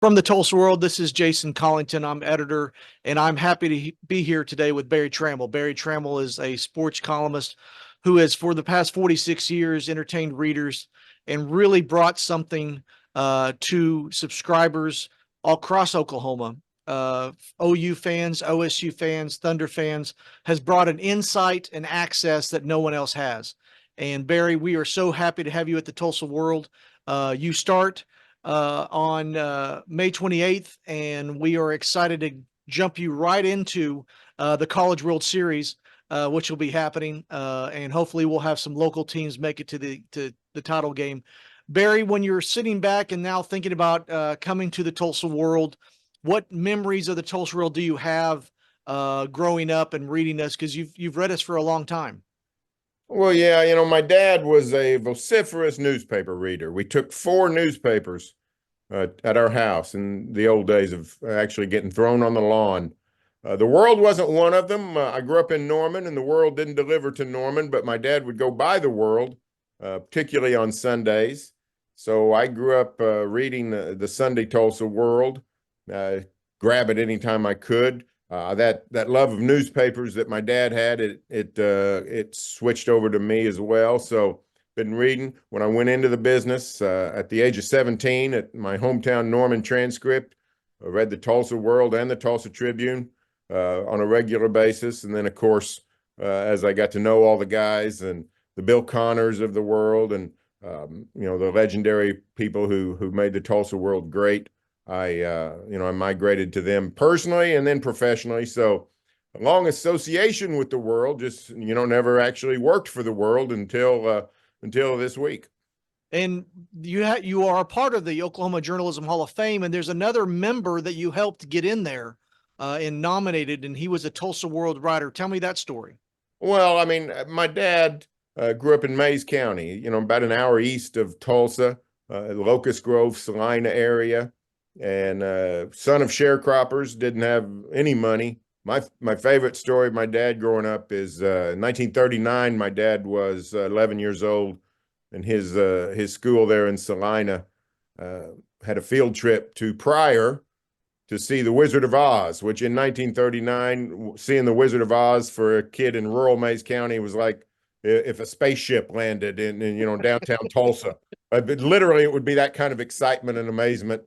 From the Tulsa World, this is Jason Collington. I'm editor, and I'm happy to be here today with Barry Tramel. Barry Tramel is a sports columnist who has, for the past 46 years, entertained readers and really brought something to subscribers all across Oklahoma. OU fans, OSU fans, Thunder fans, has brought an insight and access that no one else has. And Barry, we are so happy to have you at the Tulsa World. You start on May 28th, and we are excited to jump you right into the College World Series, which will be happening, and hopefully we'll have some local teams make it to the title game. Barry, when you're sitting back and now thinking about coming to the Tulsa World, what memories of the Tulsa World do you have growing up and reading us? Because you've read us for a long time. Well, yeah, my dad was a vociferous newspaper reader. We took four newspapers at our house in the old days of actually getting thrown on the lawn. The World wasn't one of them. I grew up in Norman, and the World didn't deliver to Norman, but my dad would go buy the World, particularly on Sundays. So I grew up reading the Sunday Tulsa World, grab it anytime I could. That love of newspapers that my dad had, it switched over to me as well. So been reading. When I went into the business at the age of 17 at my hometown Norman Transcript, I read the Tulsa World and the Tulsa Tribune on a regular basis. And then, of course, as I got to know all the guys and the Bill Connors of the world and the legendary people who made the Tulsa World great, I migrated to them personally and then professionally. So a long association with the World, just, never actually worked for the World until this week. And you are a part of the Oklahoma Journalism Hall of Fame, and there's another member that you helped get in there and nominated, and he was a Tulsa World writer. Tell me that story. Well, I mean, my dad grew up in Mays County, about an hour east of Tulsa, Locust Grove, Salina area. And son of sharecroppers, didn't have any money. My favorite story of my dad growing up is in 1939. My dad was 11 years old, and his school there in Salina had a field trip to Pryor to see the Wizard of Oz, which in 1939, seeing the Wizard of Oz for a kid in rural Mays County was like if a spaceship landed in downtown Tulsa. Literally, it would be that kind of excitement and amazement.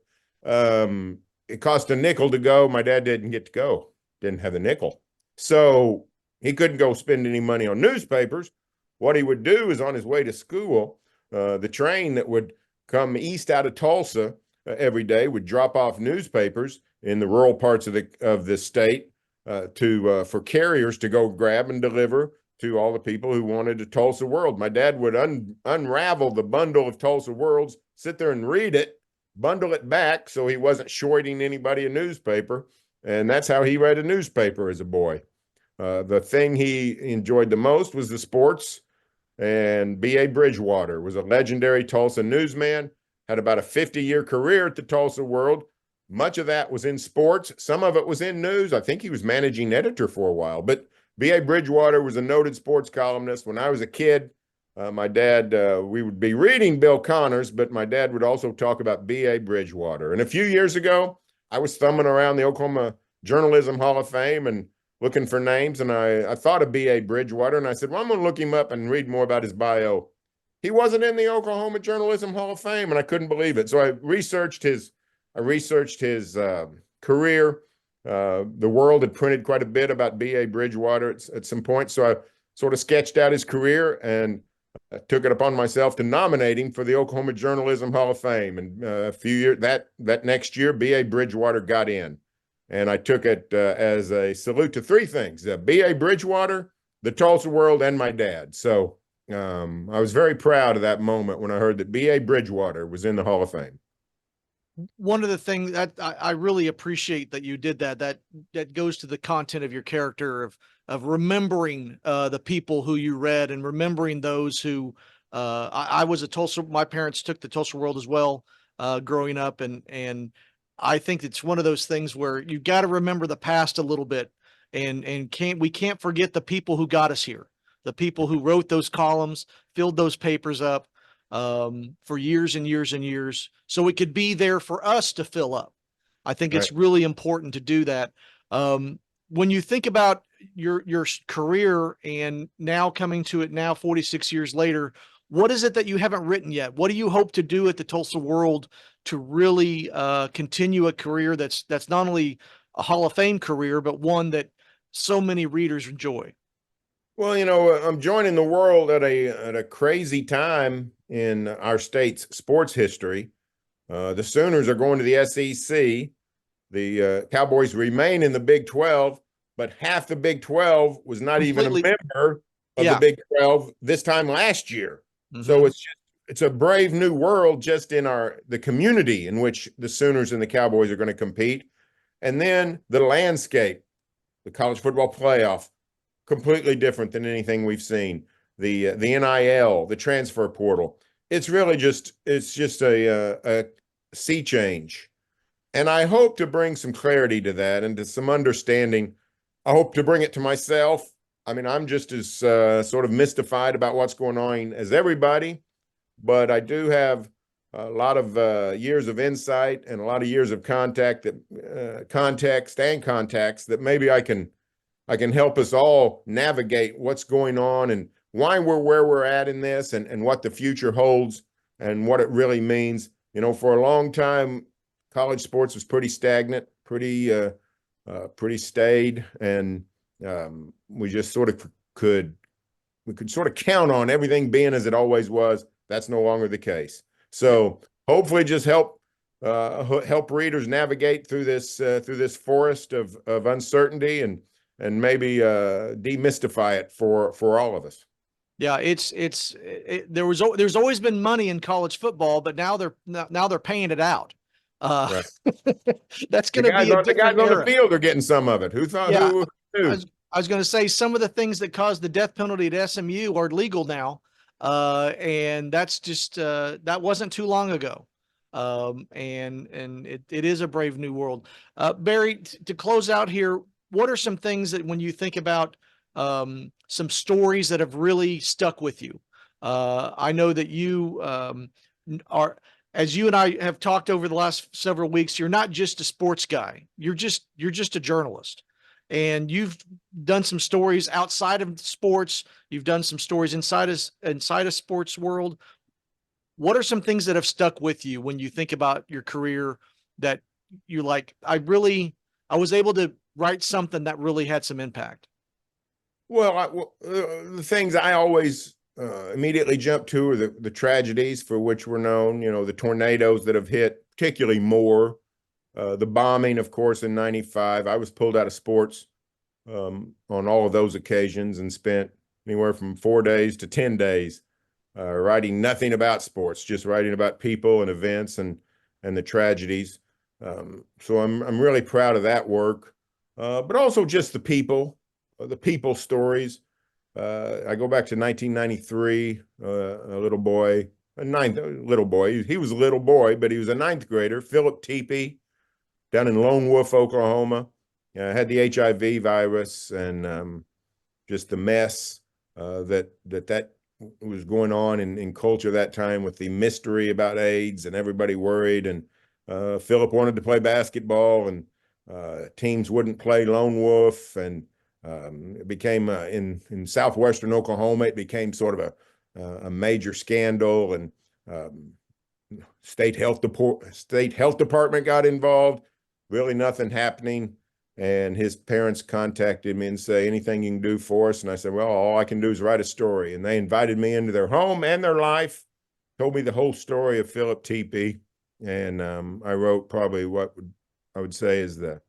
It cost a nickel to go. My dad didn't get to go, didn't have the nickel. So he couldn't go spend any money on newspapers. What he would do is on his way to school, the train that would come east out of Tulsa every day would drop off newspapers in the rural parts of the state for carriers to go grab and deliver to all the people who wanted a Tulsa World. My dad would unravel the bundle of Tulsa Worlds, sit there and read it, bundle it back so he wasn't shorting anybody a newspaper. And that's how he read a newspaper as a boy. The thing he enjoyed the most was the sports. And B.A. Bridgewater was a legendary Tulsa newsman, had about a 50-year career at the Tulsa World. Much of that was in sports. Some of it was in news. I think he was managing editor for a while. But B.A. Bridgewater was a noted sports columnist. When I was a kid, my dad, we would be reading Bill Connors, but my dad would also talk about B.A. Bridgewater. And a few years ago, I was thumbing around the Oklahoma Journalism Hall of Fame and looking for names, and I thought of B.A. Bridgewater, and I said, well, I'm going to look him up and read more about his bio. He wasn't in the Oklahoma Journalism Hall of Fame, and I couldn't believe it. So I researched his career. The World had printed quite a bit about B.A. Bridgewater at some point, so I sort of sketched out his career and I took it upon myself to nominate him for the Oklahoma Journalism Hall of Fame. And a few years that next year, B.A. Bridgewater got in, and I took it as a salute to three things: B.A. Bridgewater, the Tulsa World, and my dad. So I was very proud of that moment when I heard that B.A. Bridgewater was in the Hall of Fame. One of the things that I really appreciate that you did that goes to the content of your character of remembering the people who you read and remembering those who I was a Tulsa. My parents took the Tulsa World as well growing up, and I think it's one of those things where you got to remember the past a little bit, and we can't forget the people who got us here, the people who wrote those columns, filled those papers up for years and years and years, so it could be there for us to fill up. I think Right. it's really important to do that. When you think about your career and now coming to it now 46 years later, what is it that you haven't written yet? What do you hope to do at the Tulsa World to really continue a career that's not only a Hall of Fame career, but one that so many readers enjoy? Well, I'm joining the world at a crazy time in our state's sports history. The Sooners are going to the SEC. The Cowboys remain in the Big 12, but half the Big 12 was not even a Completely. member of the Yeah. Big 12 this time last year. So Mm-hmm. it's a brave new world just in the community in which the Sooners and the Cowboys are going to compete. And then the landscape, the college football playoff, completely different than anything we've seen. The NIL, the transfer portal. It's just a sea change. And I hope to bring some clarity to that and to some understanding. I hope to bring it to myself. I mean, I'm just as sort of mystified about what's going on as everybody, but I do have a lot of years of insight and a lot of years of context and contacts that maybe I can help us all navigate what's going on and why we're where we're at in this and what the future holds and what it really means. For a long time, college sports was pretty stagnant, pretty staid, and we just sort of could sort of count on everything being as it always was. That's no longer the case. So hopefully, just help readers navigate through this forest of uncertainty and maybe demystify it for all of us. Yeah, there's always been money in college football, but now they're paying it out. Uh, Right. that's The going to guys be a on the guys different on the era. field are getting some of it. Who thought? Yeah, Who I knew? was, I was going to say some of the things that caused the death penalty at SMU are legal now, and that's just that wasn't too long ago. And it is a brave new world. Barry, to close out here, what are some things that when you think about some stories that have really stuck with you? I know that you are, as you and I have talked over the last several weeks, you're not just a sports guy. You're just a journalist, and you've done some stories outside of sports. You've done some stories inside of sports world. What are some things that have stuck with you when you think about your career that you're like, I was able to write something that really had some impact? The things I always immediately jump to are the tragedies for which we're known. The tornadoes that have hit, particularly more. The bombing, of course, in '95. I was pulled out of sports on all of those occasions and spent anywhere from 4 days to 10 days writing nothing about sports, just writing about people and events and the tragedies. So I'm really proud of that work, but also just the people stories. I go back to 1993. A little boy, a little boy. He was a little boy, but he was a ninth grader. Philip Teepee, down in Lone Wolf, Oklahoma. Had the HIV virus and just the mess that was going on in culture that time with the mystery about AIDS and everybody worried. And Philip wanted to play basketball and teams wouldn't play Lone Wolf. And it became in southwestern Oklahoma, it became sort of a major scandal. And state health department got involved. Really nothing happening. And his parents contacted me and say, anything you can do for us? And I said, well, all I can do is write a story. And they invited me into their home and their life, told me the whole story of Philip Teepee. And I wrote probably what I would say is the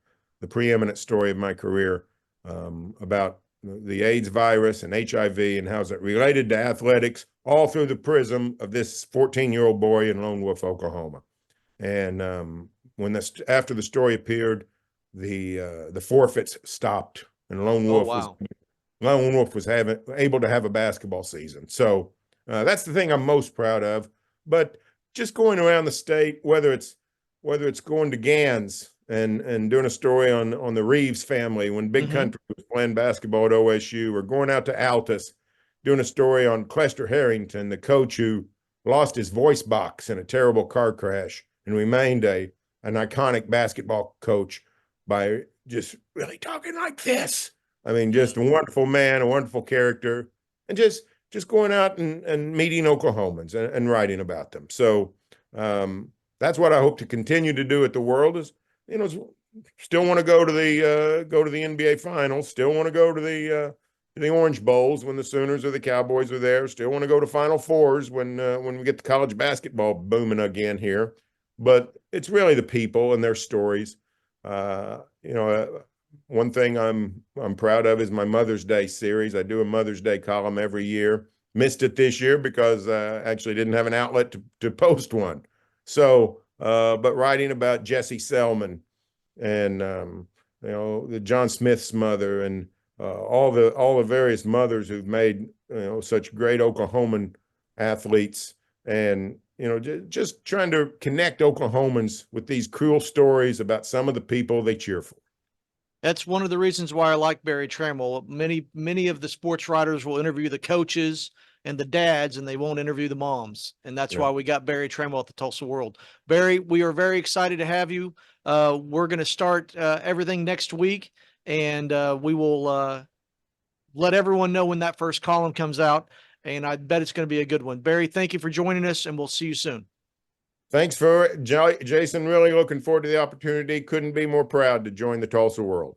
preeminent story of my career about the AIDS virus and HIV and how is it related to athletics, all through the prism of this 14-year-old boy in Lone Wolf, Oklahoma. And after the story appeared, the forfeits stopped, and Oh, wow. Lone Wolf was able to have a basketball season. So that's the thing I'm most proud of. But just going around the state, whether it's going to Gans and doing a story on the Reeves family when Big Mm-hmm. Country was playing basketball at OSU, or going out to Altus, doing a story on Clester Harrington, the coach who lost his voice box in a terrible car crash and remained a an iconic basketball coach by just really talking like this. I mean, just a wonderful man, a wonderful character, and just going out and meeting Oklahomans and writing about them. So that's what I hope to continue to do at the World. Is, you know, still want to go to the NBA Finals. Still want to go to the Orange Bowls when the Sooners or the Cowboys are there. Still want to go to Final Fours when we get the college basketball booming again here. But it's really the people and their stories. One thing I'm proud of is my Mother's Day series. I do a Mother's Day column every year. Missed it this year because I actually didn't have an outlet to post one. So, but writing about Jesse Selman and the John Smith's mother and all the various mothers who've made such great Oklahoman athletes, and just trying to connect Oklahomans with these cruel stories about some of the people they cheer for. That's one of the reasons why I like Barry Tramel. Many of the sports writers will interview the coaches and the dads, and they won't interview the moms. And that's why we got Barry Tramel at the Tulsa World. Barry, we are very excited to have you. We're going to start everything next week, and we will let everyone know when that first column comes out. And I bet it's going to be a good one. Barry, thank you for joining us, and we'll see you soon. Thanks for Jason. Really looking forward to the opportunity. Couldn't be more proud to join the Tulsa World.